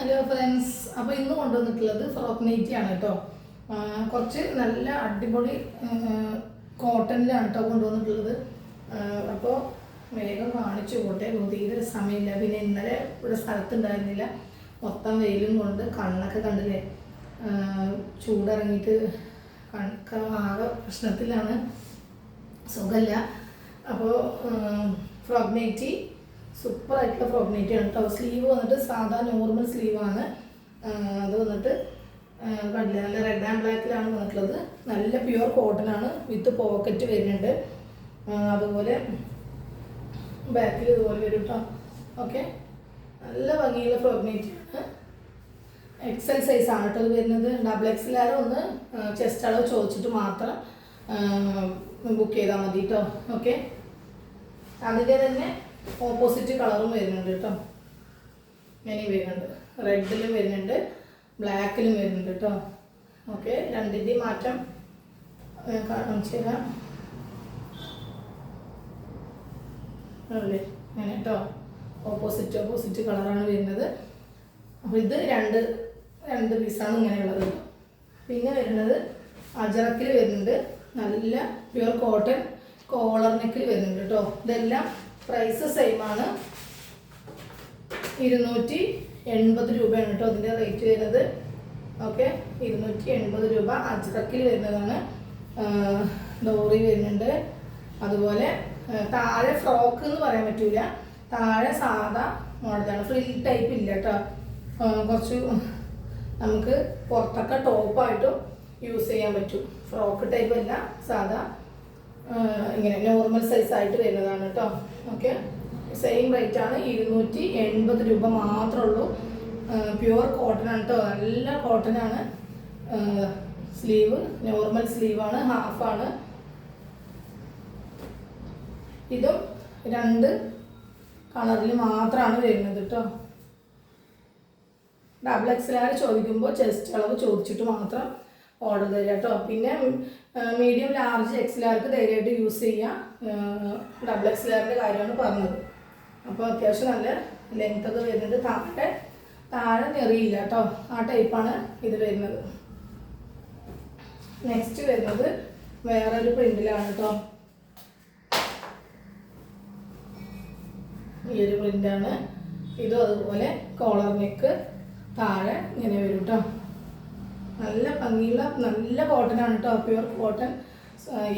Hello friends, അപ്പോൾ ഇന്ന് കൊണ്ടുവന്നിട്ടുള്ളത് ഫ്രോക്ക് നൈറ്റിയാണ് കേട്ടോ. കുറച്ച് നല്ല അടിപൊളി കോട്ടണിലാണ് കേട്ടോ കൊണ്ടുവന്നിട്ടുള്ളത്. അപ്പോൾ വേഗം കാണിച്ചു പോട്ടെ, തീരെ സമയമില്ല. പിന്നെ ഇന്നലെ ഇവിടെ സ്ഥലത്തുണ്ടായിരുന്നില്ല, മൊത്തം വെയിലും കൊണ്ട് കണ്ണൊക്കെ കണ്ടില്ലേ, ചൂടിറങ്ങിയിട്ട് കണക്ക് ആകെ പ്രശ്നത്തിലാണ്, സുഖമില്ല. അപ്പോൾ ഫ്രോക്ക് നൈറ്റി സൂപ്പറായിട്ടുള്ള ഫ്രോക്ക് നൈറ്റിയാണ് കേട്ടോ. സ്ലീവ് വന്നിട്ട് സാധാ നോർമൽ സ്ലീവാണ്. അത് വന്നിട്ട് കണ്ടില്ല, നല്ല റെഡ് ആൻഡ് ബ്ലാക്കിലാണ് വന്നിട്ടുള്ളത്. നല്ല പ്യുവർ കോട്ടനാണ്, വിത്ത് പോക്കറ്റ് വരുന്നുണ്ട്. അതുപോലെ ബാക്കിൽ ഇതുപോലെ വരും കേട്ടോ. ഓക്കെ, നല്ല ഭംഗിയുള്ള ഫ്രോക്ക് നൈറ്റിയാണ്. എക്സൽ സൈസാണ് കേട്ടോ ഇത് വരുന്നത്. XXL ഒന്ന് ചെസ്റ്റ് അളവ് ചോദിച്ചിട്ട് മാത്രം ബുക്ക് ചെയ്താൽ മതി കേട്ടോ. ഓക്കെ, അതിൻ്റെ തന്നെ ഓപ്പോസിറ്റ് കളറും വരുന്നുണ്ട് കേട്ടോ. ഇങ്ങനെ വരുന്നുണ്ട്, റെഡിലും വരുന്നുണ്ട്, ബ്ലാക്കിലും വരുന്നുണ്ട് കേട്ടോ. ഓക്കെ, രണ്ടിൻ്റെയും മാറ്റം കാണിച്ചു തരാം. അല്ലേ അങ്ങനെ കേട്ടോ, ഓപ്പോസിറ്റ് കളറാണ് വരുന്നത്. അപ്പോൾ ഇത് രണ്ട് പീസാണ് ഇങ്ങനെയുള്ളത്. പിന്നെ വരുന്നത് അജറക്കിൽ വരുന്നുണ്ട്, നല്ല പ്യുവർ കോട്ടൺ കോളർ നെക്കിൽ വരുന്നുണ്ട് കേട്ടോ. ഇതെല്ലാം പ്രൈസ് സെയിമാണ്, 280 രൂപയാണ് കേട്ടോ അതിൻ്റെ റേറ്റ് വരുന്നത്. ഓക്കെ, 280 രൂപ അജ്രക്കിൽ വരുന്നതാണ്. ഡോറി വരുന്നുണ്ട്. അതുപോലെ താഴെ ഫ്രോക്ക് എന്ന് പറയാൻ പറ്റില്ല, താഴെ സാധാ മോഡലാണ്, ഫ്രിൽ ടൈപ്പ് ഇല്ല കേട്ടോ. കുറച്ച് നമുക്ക് പുറത്തൊക്കെ ടോപ്പായിട്ടും യൂസ് ചെയ്യാൻ പറ്റും. ഫ്രോക്ക് ടൈപ്പ് അല്ല, സാധാ ഇങ്ങനെ നോർമൽ സൈസായിട്ട് വരുന്നതാണ് കേട്ടോ. ഓക്കെ, സെയിം റേറ്റ് ആണ്, 280 രൂപ മാത്രമേ ഉള്ളൂ. പ്യുവർ കോട്ടൺ ആണ് കേട്ടോ, നല്ല കോട്ടനാണ്. Sleeve normal സ്ലീവാണ്, ഹാഫാണ്. ഇതും 2 കളറിൽ മാത്രമാണ് വരുന്നത് കേട്ടോ. XXL ചോദിക്കുമ്പോൾ ചെസ്റ്റ് അളവ് ചോദിച്ചിട്ട് മാത്രം ഓർഡർ തരിക കേട്ടോ. പിന്നെ മീഡിയം ലാർജ് XLക്ക് ധൈര്യമായിട്ട് യൂസ് ചെയ്യാം. XXLൻ്റെ കാര്യമാണ് പറഞ്ഞത്. അപ്പോൾ അത്യാവശ്യം നല്ല ലെങ്ത് ഒക്കെ വരുന്നുണ്ട്. താഴെ നെറിയില്ല കേട്ടോ, ആ ടൈപ്പാണ് ഇത് വരുന്നത്. നെക്സ്റ്റ് വരുന്നത് വേറൊരു പ്രിന്റിലാണ് കേട്ടോ. ഈ ഒരു പ്രിന്റാണ്. ഇതും അതുപോലെ കോളർ നെക്ക്, താഴെ ഇങ്ങനെ വരും കേട്ടോ. നല്ല ഭംഗിയുള്ള നല്ല കോട്ടനാണ് കേട്ടോ, പ്യുവർ കോട്ടൺ.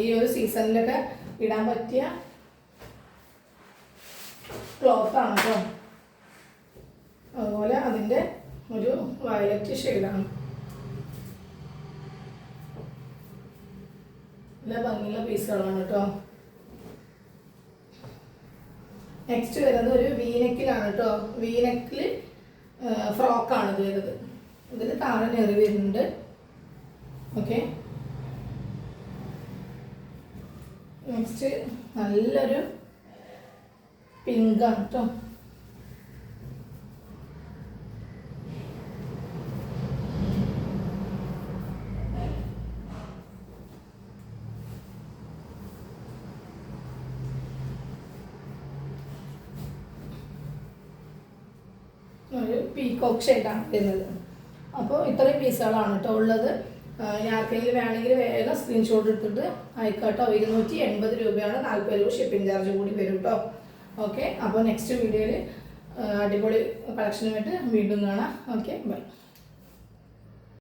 ഈ ഒരു സീസണിലൊക്കെ ഇടാൻ പറ്റിയ ക്ലോത്താണ് കേട്ടോ. അതുപോലെ അതിൻ്റെ ഒരു വയലറ്റ് ഷെയ്ഡാണ്. നല്ല ഭംഗിയുള്ള പീസുകളാണ് കേട്ടോ. നെക്സ്റ്റ് വരുന്നത് ഒരു വീനെക്കിലാണ് കേട്ടോ. വീനെക്കിൽ ഫ്രോക്കാണ് ഇത് വരുന്നത്. ഇതിൽ താഴെ നെറി വരുന്നുണ്ട്. ഓക്കെ, നെക്സ്റ്റ് നല്ലൊരു പിങ്കാണ് കേട്ടോ. ഒരു പീകോക്ക് ഷെയ്ഡാണ് വരുന്നത്. അപ്പോൾ ഇത്രയും പീസുകളാണ് കേട്ടോ ഉള്ളത്. ആർക്കെങ്കിലും വേണമെങ്കിൽ വേഗം സ്ക്രീൻഷോട്ട് എടുത്തിട്ട് അയക്കാട്ടോ. 280 രൂപയാണ്, 40 രൂപ ഷിപ്പിംഗ് ചാർജ് കൂടി വരും കേട്ടോ. ഓക്കെ, അപ്പോൾ നെക്സ്റ്റ് വീഡിയോയിൽ അടിപൊളി കളക്ഷനുമായിട്ട് വീണ്ടും കാണാം. Okay, by.